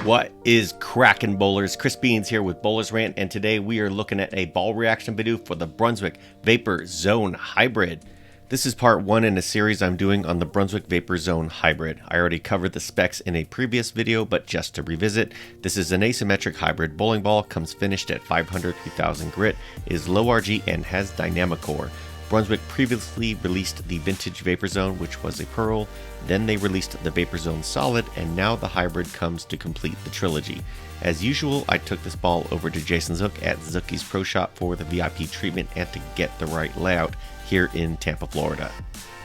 What is crackin' bowlers? Chris Beans here with Bowlers Rant, and today we are looking at a ball reaction video for the Brunswick Vapor Zone Hybrid. This is part 1 in a series I'm doing on the Brunswick Vapor Zone Hybrid. I already covered the specs in a previous video, but just to revisit, this is an asymmetric hybrid bowling ball, comes finished at 500-3000 grit, is low RG, and has dynamicore. Brunswick previously released the vintage Vapor Zone, which was a pearl, then they released the Vapor Zone Solid, and now the hybrid comes to complete the trilogy. As usual, I took this ball over to Jason Zook at Zookie's Pro Shop for the VIP treatment and to get the right layout here in Tampa, Florida.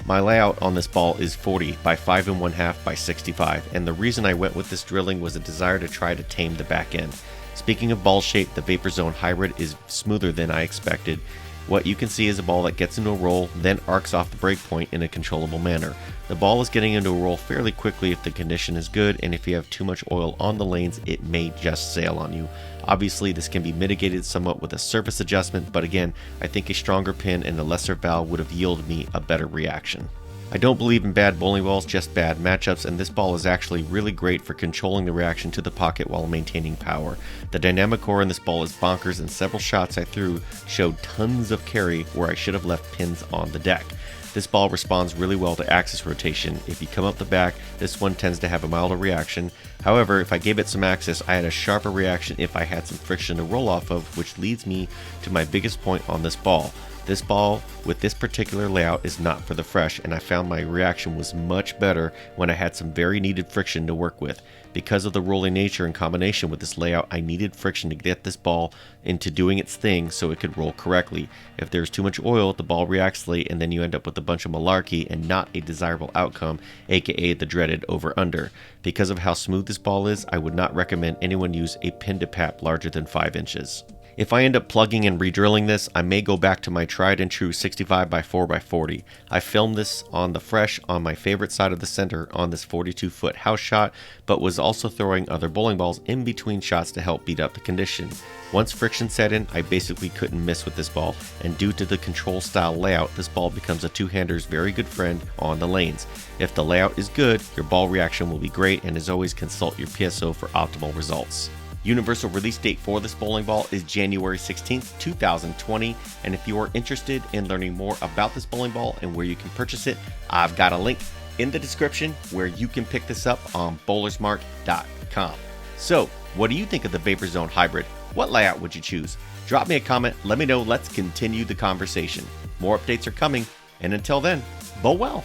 My layout on this ball is 40 by 5 1/2 by 65, and the reason I went with this drilling was a desire to try to tame the back end. Speaking of ball shape, the Vapor Zone Hybrid is smoother than I expected. What you can see is a ball that gets into a roll, then arcs off the break point in a controllable manner. The ball is getting into a roll fairly quickly if the condition is good, and if you have too much oil on the lanes, it may just sail on you. Obviously, this can be mitigated somewhat with a surface adjustment, but again, I think a stronger pin and a lesser valve would have yielded me a better reaction. I don't believe in bad bowling balls, just bad matchups, and this ball is actually really great for controlling the reaction to the pocket while maintaining power. The dynamicore in this ball is bonkers, and several shots I threw showed tons of carry where I should have left pins on the deck. This ball responds really well to axis rotation. If you come up the back, this one tends to have a milder reaction. However, if I gave it some axis, I had a sharper reaction if I had some friction to roll off of, which leads me to my biggest point on this ball. This ball with this particular layout is not for the fresh, and I found my reaction was much better when I had some very needed friction to work with. Because of the rolling nature in combination with this layout, I needed friction to get this ball into doing its thing so it could roll correctly. If there's too much oil, the ball reacts late, and then you end up with a bunch of malarkey and not a desirable outcome, aka the dreaded over-under. Because of how smooth this ball is, I would not recommend anyone use a pin to pap larger than 5 inches. If I end up plugging and re-drilling this, I may go back to my tried and true 65 by 4 by 40. I filmed this on the fresh on my favorite side of the center on this 42-foot house shot, but was also throwing other bowling balls in between shots to help beat up the condition. Once friction set in, I basically couldn't miss with this ball, and due to the control style layout, this ball becomes a two-hander's very good friend on the lanes. If the layout is good, your ball reaction will be great, and as always, consult your PSO for optimal results. Universal release date for this bowling ball is January 16th, 2020, and if you are interested in learning more about this bowling ball and where you can purchase it, I've got a link in the description where you can pick this up on bowlersmart.com. So, what do you think of the Vapor Zone Hybrid? What layout would you choose? Drop me a comment, let me know, let's continue the conversation. More updates are coming, and until then, bowl well.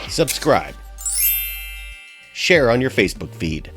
Subscribe. Share on your Facebook feed.